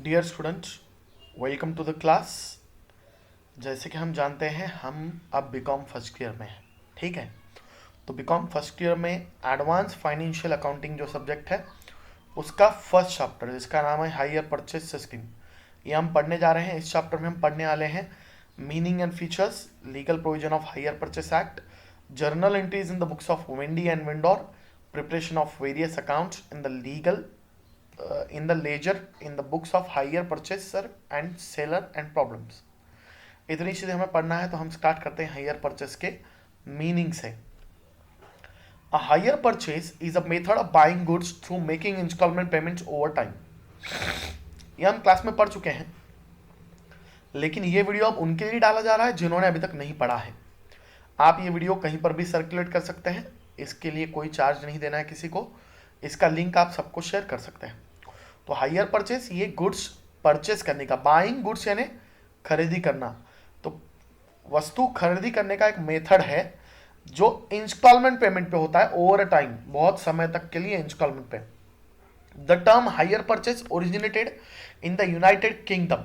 Dear students, welcome to the class. जैसे कि हम जानते हैं हम अब बीकॉम फर्स्ट ईयर में हैं। ठीक है, तो बीकॉम फर्स्ट ईयर में एडवांस फाइनेंशियल अकाउंटिंग जो सब्जेक्ट है उसका फर्स्ट चैप्टर जिसका नाम है हायर परचेज सिस्टम, ये हम पढ़ने जा रहे हैं। इस चैप्टर में हम पढ़ने वाले हैं meaning and features, legal provision of higher purchase act, journal entries in the books of Wendy and vendor, preparation of various accounts in the legal in the ledger in the books of hire purchaser and seller and problems। इतनी चीजें हमें पढ़ना है, तो हम start करते हैं hire purchase के मीनिंग से। A hire purchase is a method of buying goods through making installment payments over time। ये हम क्लास में पढ़ चुके हैं, लेकिन ये वीडियो अब उनके लिए डाला जा रहा है जिन्होंने अभी तक नहीं पढ़ा है। आप ये वीडियो कहीं पर भी सर्कुलेट कर सकते हैं, इसके लिए कोई चार्ज नहीं देना है किसी को। इसका लिंक आप सबको शेयर कर सकते हैं। तो हायर परचेस ये गुड्स परचेस करने का, बाइंग गुड्स यानी खरीदी करना, तो वस्तु खरीदी करने का एक मेथड है जो इंस्टॉलमेंट पेमेंट पे होता है ओवर अ टाइम, बहुत समय तक के लिए इंस्टॉलमेंट पे। The term hire purchase originated in the United Kingdom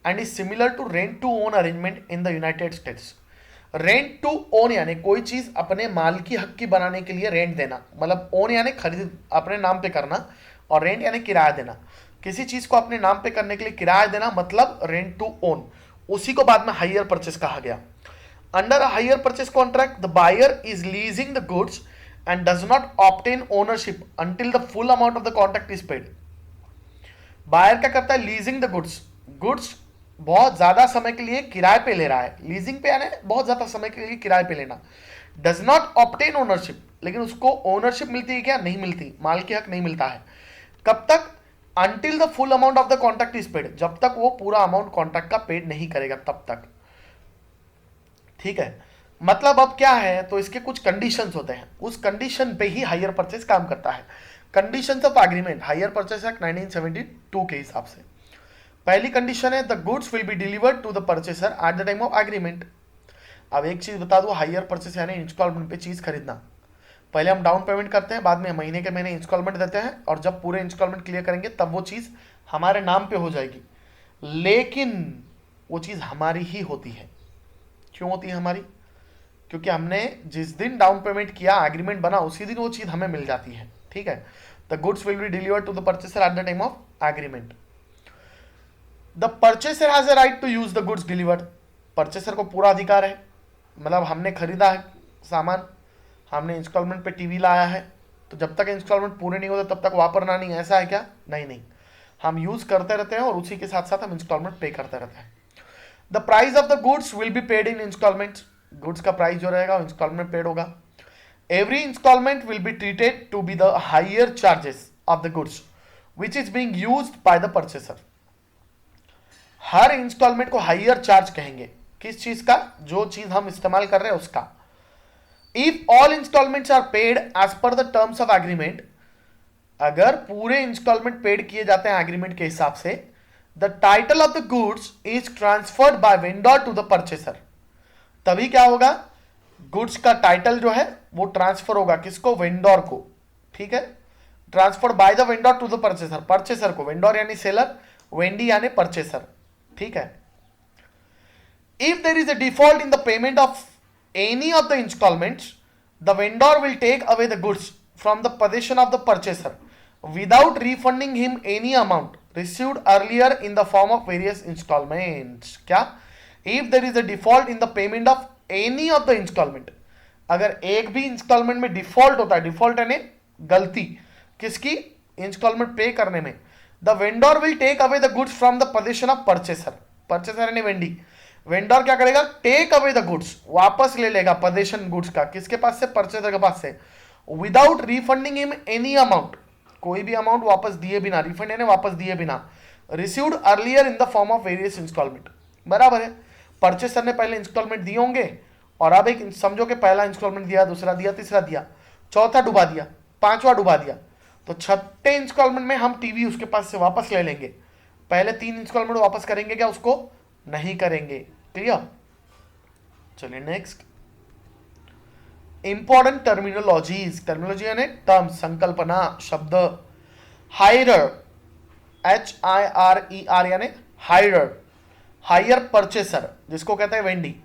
and is similar to rent to own arrangement in the United States. Rent to own यानी कोई चीज अपने मालिकी हक की बनाने के लिए रेंट देना, मतलब ओन यानी खरीद अपने नाम पे करना, और रेंट यानी किराया देना। किसी चीज को अपने नाम पे करने के लिए किराया देना मतलब रेंट टू ओन, उसी को बाद में हायर परचेस कहा गया। Under a hire purchase contract the buyer is leasing the goods and does not obtain ownership until the full amount of the contract is paid. Buyer क्या करता है? Leasing the goods, goods बहुत ज्यादा समय के लिए किराए पे ले रहा है। लीजिंग पे यानी बहुत ज्यादा समय के लिए किराए पे लेना। डज नॉट ऑब्टेन ओनरशिप, लेकिन उसको ओनरशिप मिलती है क्या? नहीं मिलती, मालिकी हक नहीं मिलता है। कब तक? Until the full amount of the contract is paid, जब तक वो पूरा अमाउंट कॉन्ट्रैक्ट का पेड नहीं करेगा तब तक। ठीक है, मतलब अब क्या है, तो इसके कुछ कंडीशंस होते हैं, उस कंडीशन पे ही हायर परचेस काम करता है। Conditions of agreement hire purchase act 1972 के हिसाब से पहली कंडीशन है the goods will be delivered to the purchaser at the time of agreement. अब एक चीज बता दो, हायर परचेस यानी इंस्टॉलमेंट पे चीज खरीदना। पहले हम डाउन पेमेंट करते हैं, बाद में महीने के महीने इंस्टॉलमेंट देते हैं, और जब पूरे इंस्टॉलमेंट क्लियर करेंगे तब वो चीज़ हमारे नाम पे हो जाएगी। लेकिन वो चीज़ हमारी ही होती है। क्यों होती है हमारी? क्योंकि हमने जिस दिन डाउन पेमेंट किया, एग्रीमेंट बना, उसी दिन वो चीज़ हमें मिल जाती है। ठीक है, the goods will be delivered to the purchaser at the time of agreement. The purchaser has a right to use the goods delivered. Purchaser को पूरा अधिकार है, मतलब हमने खरीदा है सामान, हमने इंस्टॉलमेंट पे टीवी लाया है, तो जब तक इंस्टॉलमेंट पूरे नहीं होता तब तक वापरना नहीं, ऐसा है क्या? नहीं नहीं, हम यूज करते रहते हैं और उसी के साथ साथ हम इंस्टॉलमेंट पे करते रहते हैं। The price of the goods will be paid in instalment, goods का प्राइस जो रहेगा इंस्टॉलमेंट पेड होगा। Every instalment will be treated to be the hire charges of the goods which is being used by the purchaser. हर instalment को hire charge कहेंगे। किस चीज का? जो चीज हम इस्तेमाल कर रहे हैं उसका। If all instalments are paid as per the terms of agreement, अगर पूरे इंस्टॉलमेंट पेड किए जाते हैं एग्रीमेंट के हिसाब से, the title of the goods is transferred by vendor to the purchaser. तभी क्या होगा? गुड्स का टाइटल जो है वो ट्रांसफर होगा किसको? वेंडर को। ठीक है, transfer by the vendor to the purchaser, purchaser को। वेंडर यानी सेलर, वेंडी यानी परचेसर। ठीक है, if there is a default in the payment of any of the installments, the vendor will take away the goods from the possession of the purchaser without refunding him any amount received earlier in the form of various installments। क्या? if there is a default in the payment of any of the installment, अगर एक भी instalment में default होता है, default यानी गलती किसकी? इंस्टॉलमेंट पे करने में। The vendor will take away the goods from the position of purchaser, purchaser यानी वेंडी। वेंडर क्या करेगा? टेक अवे द गुड्स, वापस ले लेगा पोजीशन गुड्स का, किसके पास से? परचेसर के पास से। Without refunding him any amount, कोई भी अमाउंट वापस दिए बिना, रिफंड यानी वापस दिए बिना। Received earlier in the form of various instalment, बराबर है। परचेसर ने पहले इंस्टॉलमेंट दिए होंगे, और अब एक समझो कि पहला इंस्टॉलमेंट दिया, दूसरा दिया, तीसरा दिया, चौथा डुबा दिया, पांचवा डुबा दिया, तो छठे इंस्टॉलमेंट में हम टीवी उसके पास से वापस ले लेंगे। पहले 3 इंस्टॉलमेंट वापस करेंगे क्या? उसको नहीं करेंगे। क्लियर? चलिए नेक्स्ट, इंपॉर्टेंट टर्मिनोलॉजीज। टर्मिनोलॉजी यानी टर्म्स, संकल्पना, शब्द। हायरर, HIRER यानी हायरर, हायर परचेसर जिसको कहते हैं vendee,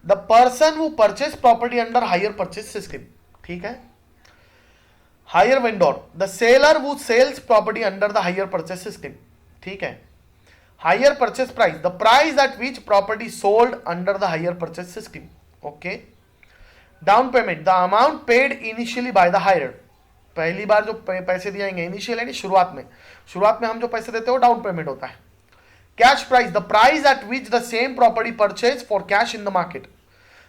the person who purchase property under hire purchase system, ठीक है। Hire vendor, the seller who sells property under the hire purchase system, ठीक है। Hire purchase price, the price at which property sold under the hire purchase system, okay. Down payment, the amount paid initially by the hire, पहली बार जो पैसे दिए जाएंगे, initial यानी शुरुआत में हम जो पैसे देते हैं वो डाउन पेमेंट होता है। Cash price, the price at which the same property purchase for cash in the market,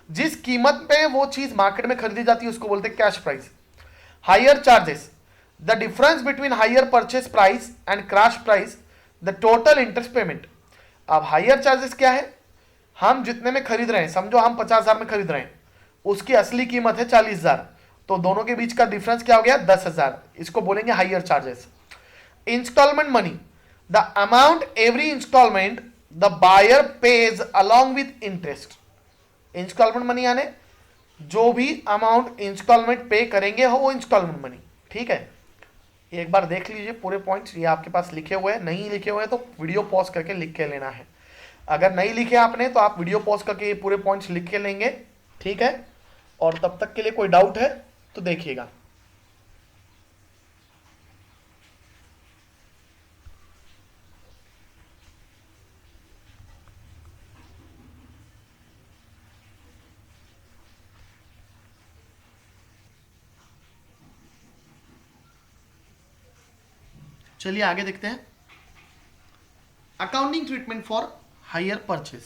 जिस कीमत पे वो चीज मार्केट में खरीदी जाती है उसको बोलते हैं cash price. Higher charges, the difference between hire purchase price and crash price, the total interest payment. अब हायर चार्जेस क्या है, हम जितने में खरीद रहे हैं, समझो हम 50,000 में खरीद रहे हैं, उसकी असली कीमत है 40,000, तो दोनों के बीच का डिफरेंस क्या हो गया 10,000, इसको बोलेंगे hire charges. Instalment money, the amount every instalment the buyer pays along with interest. Instalment money यानी जो भी अमाउंट इंस्टॉलमेंट पे करेंगे हो वो इंस्टॉलमेंट मनी, ठीक है। एक बार देख लीजिए पूरे पॉइंट्स, ये आपके पास लिखे हुए हैं, नहीं लिखे हुए हैं तो वीडियो पॉज करके लिख के लेना है। अगर नहीं लिखे आपने तो आप वीडियो पॉज करके ये पूरे पॉइंट्स लिख के लेंगे, ठीक है। और तब तक के लिए कोई डाउट है तो देखिएगा। चलिए आगे देखते हैं। Accounting treatment for hire purchase,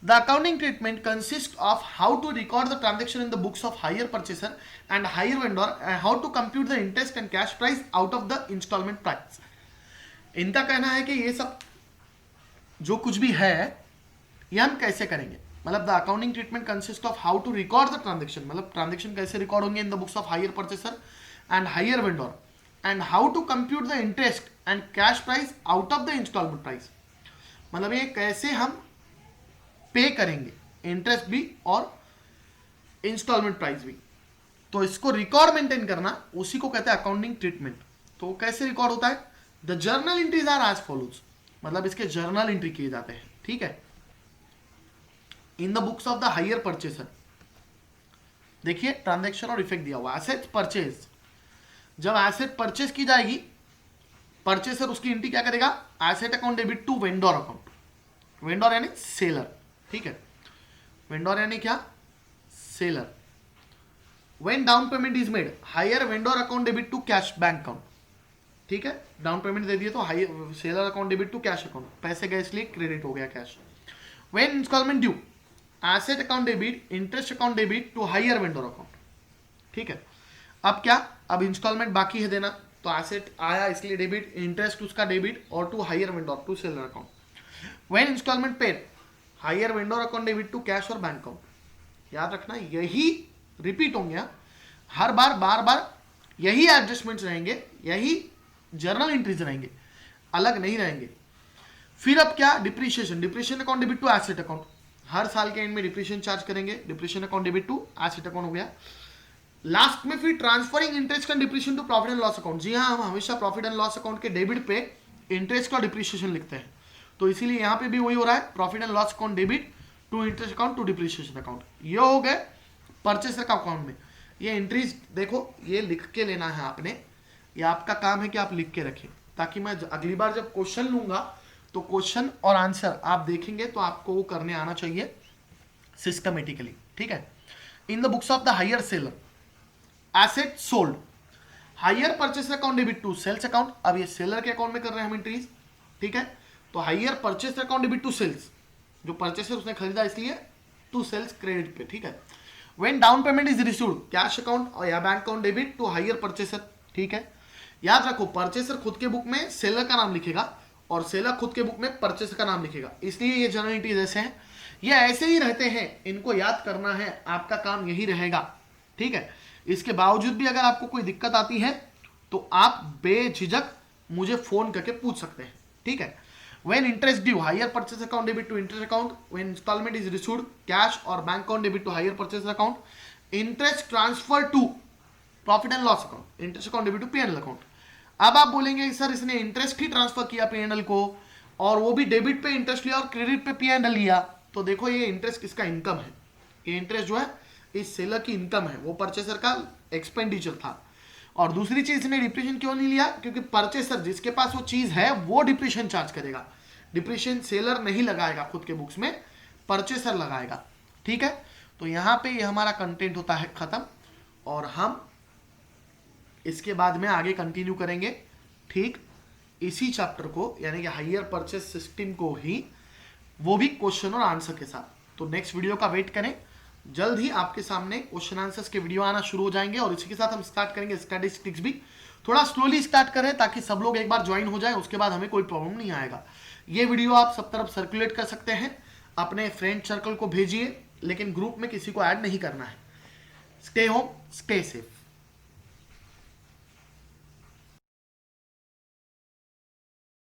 the accounting treatment consist of how to record the transaction in the books of hire purchaser and hire vendor and how to compute the interest and cash price out of the instalment price. इनका कहना है कि ये सब जो कुछ भी है ये हम कैसे करेंगे, मतलब the accounting treatment consist of how to record the transaction, मतलब ट्रांजेक्शन कैसे रिकॉर्ड होंगे in the books of hire purchaser and hire vendor and how to compute the interest and cash price out of the instalment price, मतलब ये कैसे हम पे करेंगे interest भी और इंस्टॉलमेंट प्राइस भी, तो इसको रिकॉर्ड मेंटेन करना उसी को कहते हैं अकाउंटिंग ट्रीटमेंट। तो कैसे रिकॉर्ड होता है, the journal entries are as follows, मतलब इसके जर्नल एंट्री किए जाते हैं, ठीक है। In the books of the hire purchaser, देखिए ट्रांजैक्शन और इफेक्ट दिया हुआ, एसेट परचेज, जब एसेट परचेज की जाएगी परचेसर उसकी एंट्री क्या करेगा, asset account debit to vendor account, vendor यानी सेलर, ठीक है। वेंडर यानी क्या, seller. When down payment is made, hire vendor account debit to cash bank account, ठीक है। डाउन पेमेंट दे दिए तो hire seller account debit to cash account, पैसे गए इसलिए क्रेडिट हो गया cash. When instalment due, asset account debit interest account debit to hire vendor account, ठीक है। अब क्या, अब इंस्टॉलमेंट बाकी है देना, तो एसेट आया इसलिए डेबिट, इंटरेस्ट उसका डेबिट और to hire vendor to seller account. When instalment paid, hire vendor account debit to cash और बैंक अकाउंट। याद रखना यही रिपीट होंगे, हर बार बार बार यही एडजस्टमेंट्स रहेंगे, यही जर्नल एंट्रीज रहेंगे, अलग नहीं रहेंगे। फिर अब क्या, depreciation, depreciation account debit to asset account, हर साल के एंड में डिप्रिशिएशन चार्ज करेंगे, depreciation account debit to asset account हो गया। लास्ट में फिर transferring interest and depreciation to profit and loss account, जी हाँ हम हमेशा प्रॉफिट एंड लॉस अकाउंट के डेबिट पे इंटरेस्ट का डिप्रिशिएशन लिखते हैं, तो इसीलिए यहाँ पे भी वही हो रहा है, profit and loss account debit to interest account to depreciation account. ये हो गए परचेसर का अकाउंट में, ये एंट्रीज देखो ये लिख के लेना है आपने, ये आपका काम है कि आप लिख के रखें, ताकि मैं अगली बार जब क्वेश्चन लूंगा तो क्वेश्चन और आंसर आप देखेंगे तो आपको वो करने आना चाहिए सिस्टमेटिकली, ठीक है। In the books of the hire seller, asset sold, hire purchase account debit to sales account, अब ये सेलर के अकाउंट में कर रहे हैं हम एंट्रीज, ठीक है। तो hire purchase account debit to sales, जो परचेसर उसने खरीदा इसलिए टू सेल्स क्रेडिट पे, ठीक है। When down payment is received, cash account और या bank account debit to hire purchaser, ठीक है। याद रखो परचेसर खुद के बुक में सेलर का नाम लिखेगा और सेलर खुद के बुक में परचेसर का नाम लिखेगा, इसलिए ये जर्नल एंट्रीज ऐसे हैं, ये ऐसे ही रहते हैं, इनको याद करना है, आपका काम यही रहेगा, ठीक है। इसके बावजूद भी अगर आपको कोई दिक्कत आती है तो आप बेझिझक मुझे फोन करके पूछ सकते हैं, ठीक है। When interest due, hire purchase account debit to interest account, when instalment is received, cash और bank account debit to hire purchase account, interest transfer to profit and loss account, interest account debit to P&L account. अब आप बोलेंगे sir इसने interest ही transfer किया P&L को, और वो भी डेबिट पे इंटरेस्ट लिया और क्रेडिट पे P&L लिया, तो देखो ये इंटरेस्ट किसका इनकम है, ये इंटरेस्ट जो है इस सेलर की इनकम है, वो परचेसर का एक्सपेंडिचर था। और दूसरी चीज इसने डिप्रीशिएशन क्यों नहीं लिया, क्योंकि परचेसर जिसके पास वो चीज है वो डिप्रीशिएशन चार्ज करेगा, डिप्रीशिएशन सेलर नहीं लगाएगा खुद के बुक्स में, परचेसर लगाएगा। ठीक है, तो यहां पे ये हमारा कंटेंट होता है खत्म, और हम इसके बाद में आगे कंटिन्यू करेंगे ठीक इसी चैप्टर को, यानी कि हायर परचेस सिस्टम को ही, वो भी क्वेश्चन और आंसर के साथ। तो नेक्स्ट वीडियो का वेट करें, जल्द ही आपके सामने क्वेश्चन आंसर्स के वीडियो आना शुरू हो जाएंगे, और इसी के साथ हम स्टार्ट करेंगे स्टैटिस्टिक्स भी। थोड़ा स्लोली स्टार्ट करें ताकि सब लोग एक बार ज्वाइन हो जाए, उसके बाद हमें कोई प्रॉब्लम नहीं आएगा। ये वीडियो आप सब तरफ सर्कुलेट कर सकते हैं, अपने फ्रेंड सर्कल को भेजिए, लेकिन ग्रुप में किसी को ऐड नहीं करना है। Stay home, stay safe.